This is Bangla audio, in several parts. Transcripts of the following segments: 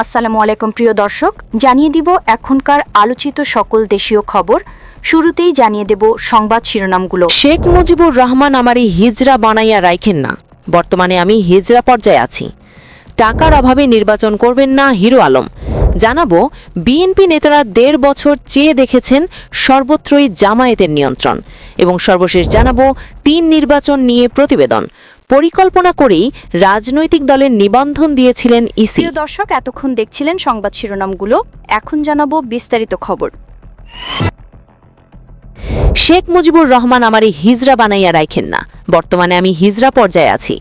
আসসালামু আলাইকুম প্রিয় দর্শক, জানিয়ে দিব এখনকার আলোচিত সকল দেশীয় খবর। শুরুতেই জানিয়ে দেব সংবাদ শিরোনামগুলো। শেখ মুজিবুর রহমান আমারই হিজরা বানাইয়া রাখেন না, বর্তমানে আমি হিজরা পর্যায়ে আছি। টাকার অভাবে নির্বাচন করবেন না হিরো আলম। জানাবো বিএনপি নেতারা ১.৫ বছর চেয়ে দেখেছেন সর্বত্রই জামায়াতের নিয়ন্ত্রণ। এবং সর্বশেষ জানাবো ৩ নির্বাচন নিয়ে প্রতিবেদন। পরিকল্পনা করেই রাজনৈতিক দলের নিবন্ধন দিয়েছিলেন ইসি। প্রিয় দর্শক, এতক্ষণ দেখছিলেন সংবাদ শিরোনামগুলো, এখন জানাবো বিস্তারিত খবর। শেখ মুজিবুর রহমান আমারই হিজরা বানাইয়া রাখেন না, বর্তমানে আমি হিজরা পর্যায়ে আছি।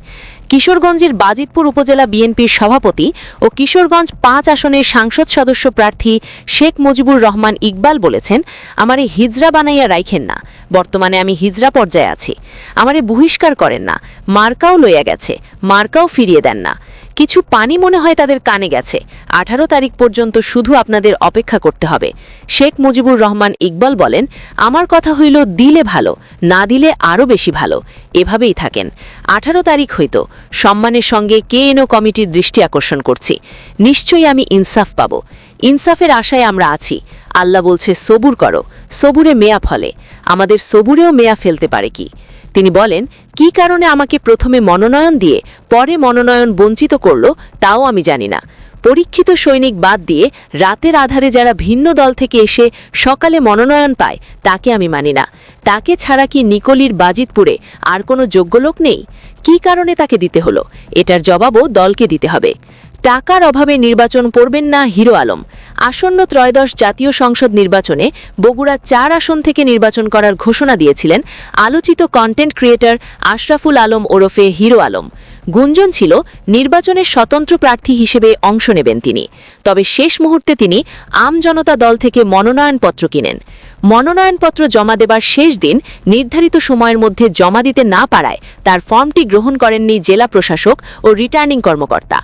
কিশোরগঞ্জের বাজিতপুর উপজেলা বিএনপির সভাপতি ও কিশোরগঞ্জ ৫ আসনের সংসদ সদস্য প্রার্থী শেখ মুজিবুর রহমান ইকবাল বলেছেন, আমারে হিজরা বানাইয়া রাখেন না, বর্তমানে আমি হিজরা পর্যায়ে আছি। আমারে বহিষ্কার করেন না, মার্কাও লইয়া গেছে, মার্কাও ফিরিয়ে দেন না। কিছু পানি মনে হয় তাদের কানে গেছে। ১৮ তারিখ পর্যন্ত শুধু আপনাদের অপেক্ষা করতে হবে। শেখ মুজিবুর রহমান ইকবাল বলেন, আমার কথা হইল দিলে ভালো, না দিলে আরও বেশি ভালো, এভাবেই থাকেন। ১৮ তারিখ হইতো সম্মানের সঙ্গে কেএনও কমিটির দৃষ্টি আকর্ষণ করছি। নিশ্চয়ই আমি ইনসাফ পাব। ইনসাফের আশায় আমরা আছি। আল্লাহ বলছে সবুর করো, সবুরে মেয়া ফলে। আমাদের সবুরেও মেয়া ফেলতে পারে কি? তিনি বলেন, কি কারণে আমাকে প্রথমে মনোনয়ন দিয়ে পরে মনোনয়ন বঞ্চিত করল তাও আমি জানি না। পরীক্ষিত সৈনিক বাদ দিয়ে রাতের আধারে যারা ভিন্ন দল থেকে এসে সকালে মনোনয়ন পায় তাকে আমি মানি না। তাকে ছাড়া কি নিকলির বাজিতপুরে আর কোনো যোগ্য লোক নেই? কি কারণে তাকে দিতে হলো, এটার জবাবও দলকে দিতে হবে। টাকার অভাবে নির্বাচন করবেন না হিরো আলম। আসন্ন ত্রয়োদশ জাতীয় সংসদ নির্বাচনে বগুড়া ৪ আসন থেকে নির্বাচন করার ঘোষণা দিয়েছিলেন আলোচিত কন্টেন্ট ক্রিয়েটর আশরাফুল আলম ওরফে হিরো আলম। গুঞ্জন ছিল নির্বাচনের স্বতন্ত্র প্রার্থী হিসেবে অংশ নেবেন তিনি। তবে শেষ মুহূর্তে তিনি আম জনতা দল থেকে মনোনয়নপত্র কিনেন। মনোনয়নপত্র জমা দেবার শেষ দিন নির্ধারিত সময়ের মধ্যে জমা দিতে না পারায় তার ফর্মটি গ্রহণ করেননি জেলা প্রশাসক ও রিটার্নিং কর্মকর্তা।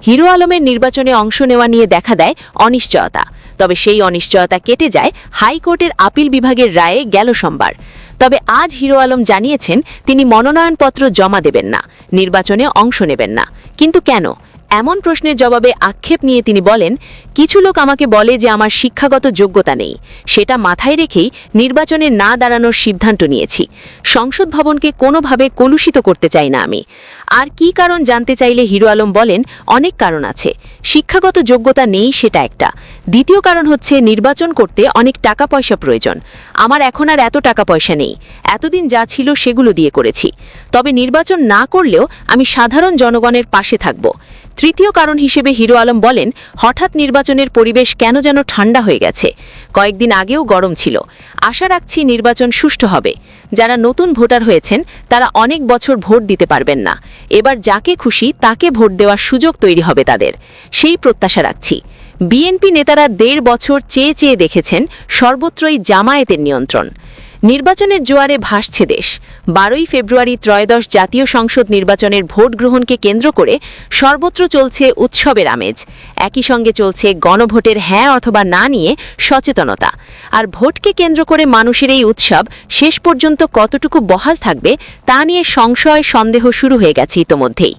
হিরো আলমের নির্বাচনে অংশ নেওয়া নিয়ে দেখা দেয় অনিশ্চয়তা। তবে সেই অনিশ্চয়তা কেটে যায় হাইকোর্টের আপিল বিভাগের রায়ে গেল সোমবার। তবে আজ হিরো আলম জানিয়েছেন তিনি মনোনয়নপত্র জমা দেবেন না, নির্বাচনে অংশ নেবেন না। কিন্তু কেন? এমন প্রশ্নের জবাবে আক্ষেপ নিয়ে তিনি বলেন, কিছু লোক আমাকে বলে যে আমার শিক্ষাগত যোগ্যতা নেই। সেটা মাথায় রেখেই নির্বাচনে না দাঁড়ানোর সিদ্ধান্ত নিয়েছি। সংসদ ভবনকে কোনোভাবে কলুষিত করতে চাই না আমি। আর কি কারণ জানতে চাইলে হিরো আলম বলেন, অনেক কারণ আছে। শিক্ষাগত যোগ্যতা নেই সেটা একটা। দ্বিতীয় কারণ হচ্ছে নির্বাচন করতে অনেক টাকা পয়সা প্রয়োজন। আমার এখন আর এত টাকা পয়সা নেই। এতদিন যা ছিল সেগুলো দিয়ে করেছি। তবে নির্বাচন না করলেও আমি সাধারণ জনগণের পাশে থাকব। তৃতীয় কারণ হিসেবে হিরো আলম বলেন, হঠাৎ নির্বাচনের পরিবেশ কেন যেন ঠান্ডা হয়ে গেছে। কয়েকদিন আগেও গরম ছিল। আশা রাখছি নির্বাচন সুষ্ঠু হবে। যারা নতুন ভোটার হয়েছেন তারা অনেক বছর ভোট দিতে পারবেন না। এবার যাকে খুশি তাকে ভোট দেওয়ার সুযোগ তৈরি হবে তাদের, সেই প্রত্যাশা রাখছি। বিএনপি নেতারা ১.৫ বছর চেয়ে চেয়ে দেখেছেন সর্বত্রই জামায়াতের নিয়ন্ত্রণ। নির্বাচনের জোয়ারে ভাসছে দেশ। ১২ই ফেব্রুয়ারি ত্রয়োদশ জাতীয় সংসদ নির্বাচনের ভোট গ্রহণকে কেন্দ্র করে সর্বত্র চলছে উৎসবের আমেজ। একই সঙ্গে চলছে গণভোটের হ্যাঁ অথবা না নিয়ে সচেতনতা। আর ভোটকে কেন্দ্র করে মানুষের এই উৎসব শেষ পর্যন্ত কতটুকু বহাল থাকবে তা নিয়ে সংশয় সন্দেহ শুরু হয়ে গেছে ইতোমধ্যেই।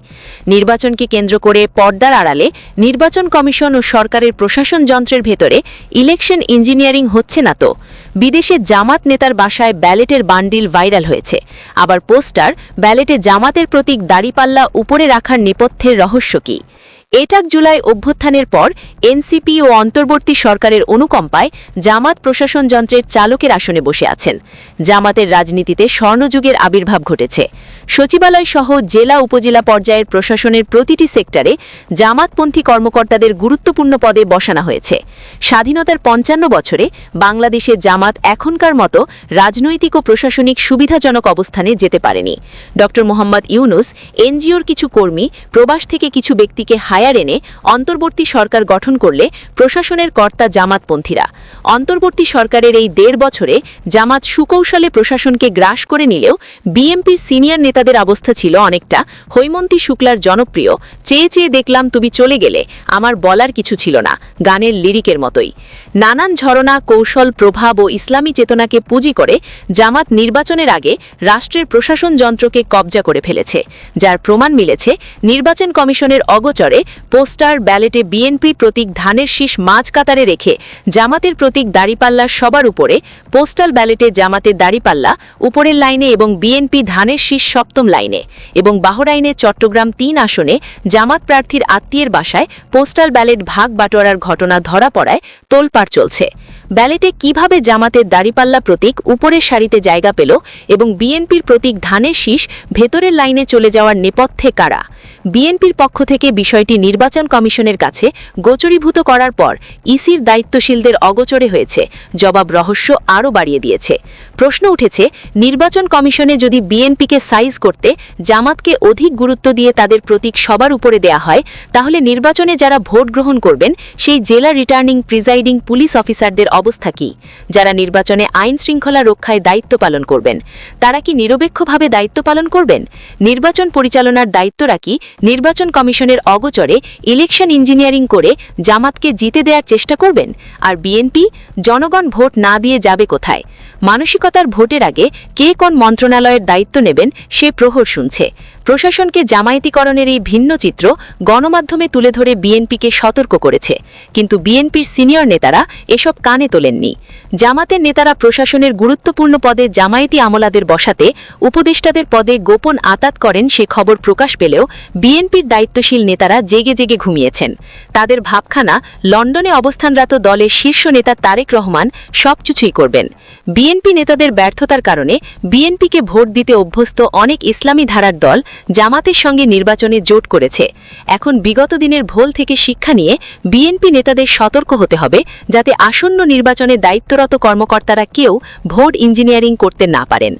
নির্বাচনকে কেন্দ্র করে পর্দার আড়ালে নির্বাচন কমিশন ও সরকারের প্রশাসন যন্ত্রের ভেতরে ইলেকশন ইঞ্জিনিয়ারিং হচ্ছে না তো? বিদেশে জামাত নেতার বাসায় ব্যালেটের বান্ডিল ভাইরাল হয়েছে। আবার পোস্টার, ব্যালেটে জামাতের প্রতীক দাড়িপাল্লা উপরে রাখার নেপথ্যের রহস্য কী? ৮ জুলাই অভ্যুত্থানের পর এনসিপি ও অন্তর্বর্তী সরকারের অনুকম্পায় জামাত প্রশাসন যন্ত্রের চালকের আসনে বসে আছেন। জামাতের রাজনীতিতে স্বর্ণযুগের আবির্ভাব ঘটেছে। সচিবালয় সহ জেলা উপজেলা পর্যায়ের প্রশাসনের প্রতিটি সেক্টরে জামাতপন্থী কর্মকর্তাদের গুরুত্বপূর্ণ পদে বসানো হয়েছে। স্বাধীনতার ৫৫ বছরে বাংলাদেশে জামাত এখনকার মতো রাজনৈতিক ও প্রশাসনিক সুবিধাজনক অবস্থানে যেতে পারেনি। ড মোহাম্মদ ইউনুস এনজিওর কিছু কর্মী, প্রবাস থেকে কিছু ব্যক্তিকে হায়ার এনে অন্তর্বর্তী সরকার গঠন করলে প্রশাসনের কর্তা জামাতপন্থীরা। অন্তর্বর্তী সরকারের এই ১.৫ বছরে জামাত সুকৌশলে প্রশাসনকে গ্রাস করে নিলেও বিএনপির সিনিয়র নেতাদের অবস্থা ছিল অনেকটা হৈমন্তী শুক্লার জনপ্রিয় চেয়ে চেয়ে দেখলাম তুমি চলে গেলে, আমার বলার কিছু ছিল না গানের লিরিকের মতোই। নানান ঝরনা, কৌশল, প্রভাব ও ইসলামী চেতনাকে পুঁজি করে জামাত নির্বাচনের আগে রাষ্ট্রের প্রশাসন যন্ত্রকে কবজা করে ফেলেছে, যার প্রমাণ মিলেছে নির্বাচন কমিশনের অগোচরে পোস্টার ব্যালেটে বিএনপি প্রতীক ধানের শীষ মাঝ কাতারে রেখে জামাতের প্রতীক দাড়িপাল্লা সবার উপরে, পোস্টাল ব্যালেটে জামাতের দাড়িপাল্লা উপরের লাইনে এবং বিএনপি ধানের শীষ সপ্তম লাইনে, এবং বাহরাইনে চট্টগ্রাম ৩ আসনে জামাত প্রার্থীর আত্মীয়ের বাসায় পোস্টাল ব্যালেট ভাগ বাটোয়ারার ঘটনা ধরা পড়ায় তোলপাড় চলছে। ব্যালেটে কিভাবে জামাতের দাড়িপাল্লা প্রতীক উপরের সারিতে জায়গা পেল এবং বিএনপির প্রতীক ধানের শীষ ভেতরের লাইনে চলে যাওয়ার নেপথ্যে কারা? বিএনপির পক্ষ থেকে বিষয়টি নির্বাচন কমিশনের কাছে গোচরীভূত করার পর ইসির দায়িত্বশীলদের অগোচরে হয়েছে, জবাব রহস্য আরও বাড়িয়ে দিয়েছে। প্রশ্ন উঠেছে, নির্বাচন কমিশনে যদি বিএনপিকে সাইজ করতে জামাতকে অধিক গুরুত্ব দিয়ে তাদের প্রতীক সবার উপরে দেয়া হয়, তাহলে নির্বাচনে যারা ভোট গ্রহণ করবেন সেই জেলা রিটার্নিং প্রিজাইডিং পুলিশ অফিসারদের অবস্থা কী? যারা নির্বাচনে আইন শৃঙ্খলা রক্ষায় দায়িত্ব পালন করবেন, তারা কি নিরপেক্ষভাবে দায়িত্ব পালন করবেন? নির্বাচন পরিচালনার দায়িত্বরা কি নির্বাচন কমিশনের অগোচরে ইলেকশন ইঞ্জিনিয়ারিং করে জামাতকে জিতে দেওয়ার চেষ্টা করবেন? আর বিএনপি জনগণ ভোট না দিয়ে যাবে কোথায়? মানসিকতার ভোটের আগে কে কোন মন্ত্রণালয়ের দায়িত্ব নেবেন সে প্রহর শুনছে। প্রশাসনকে জামায়াতিকরণের এই ভিন্ন চিত্র গণমাধ্যমে তুলে ধরে বিএনপিকে সতর্ক করেছে, কিন্তু বিএনপির সিনিয়র নেতারা এসব কানে তোলেননি। জামাতের নেতারা প্রশাসনের গুরুত্বপূর্ণ পদে জামায়াতি আমলাদের বসাতে উপদেষ্টাদের পদে গোপন আতাত করেন সে খবর প্রকাশ পেলেও বিএনপির দায়িত্বশীল নেতারা জেগে জেগে ঘুমিয়েছেন। তাদের ভাবখানা লন্ডনে অবস্থানরত দলের শীর্ষ নেতা তারেক রহমান সবকিছুই করবেন। বিএনপি নেতাদের ব্যর্থতার কারণে বিএনপিকে ভোট দিতে অভ্যস্ত অনেক ইসলামী ধারার দল জামাতের সঙ্গে নির্বাচনে জোট করেছে। এখন বিগত দিনের ভুল থেকে শিক্ষা নিয়ে বিএনপি নেতাদের সতর্ক হতে হবে, যাতে আসন্ন নির্বাচনে দায়িত্বরত কর্মকর্তারা কেউ ভোট ইঞ্জিনিয়ারিং করতে না পারেন।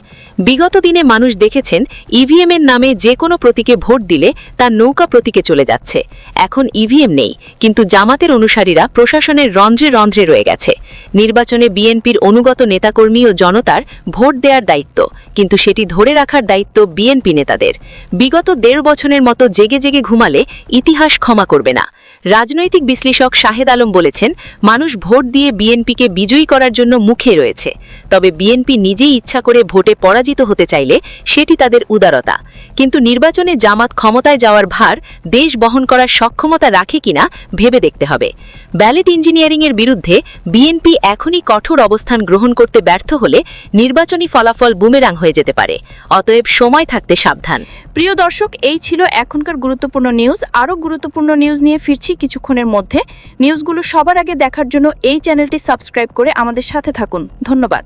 বিগত দিনে মানুষ দেখেছেন ইভিএমের নামে যে কোনো প্রতীকে ভোট দিলে তা নৌকা প্রতীকে চলে যাচ্ছে। এখন ইভিএম নেই, কিন্তু জামাতের অনুসারীরা প্রশাসনের রন্ধ্রে রন্ধ্রে রয়ে গেছে। নির্বাচনে বিএনপির অনুগত নেতাকর্মী ও জনতার ভোট দেওয়ার দায়িত্ব, কিন্তু সেটি ধরে রাখার দায়িত্ব বিএনপি নেতাদের। বিগত ১.৫ বছরের মতো জেগে জেগে ঘুমালে ইতিহাস ক্ষমা করবে না। রাজনৈতিক বিশ্লেষক শাহেদ আলম বলেছেন, মানুষ ভোট দিয়ে বিএনপিকে বিজয়ী করার জন্য মুখে রয়েছে, তবে বিএনপি নিজেই ইচ্ছা করে ভোটে পরাজিত হতে চাইলে সেটি তাদের উদারতা। কিন্তু নির্বাচনে জামাত ক্ষমতায় যাওয়ার ভার দেশ বহন করার সক্ষমতা রাখে কিনা ভেবে দেখতে হবে। ব্যালেট ইঞ্জিনিয়ারিংয়ের বিরুদ্ধে বিএনপি এখনই কঠোর অবস্থান গ্রহণ করতে ব্যর্থ হলে নির্বাচনী ফলাফল বুমেরাং হয়ে যেতে পারে। অতএব সময় থাকতে সাবধান। প্রিয় দর্শক, এই ছিল এখনকার গুরুত্বপূর্ণ নিউজ। আরও গুরুত্বপূর্ণ নিউজ নিয়ে ফিরছি কিছুক্ষণের মধ্যে। নিউজগুলো সবার আগে দেখার জন্য এই চ্যানেলটি সাবস্ক্রাইব করে আমাদের সাথে থাকুন। ধন্যবাদ।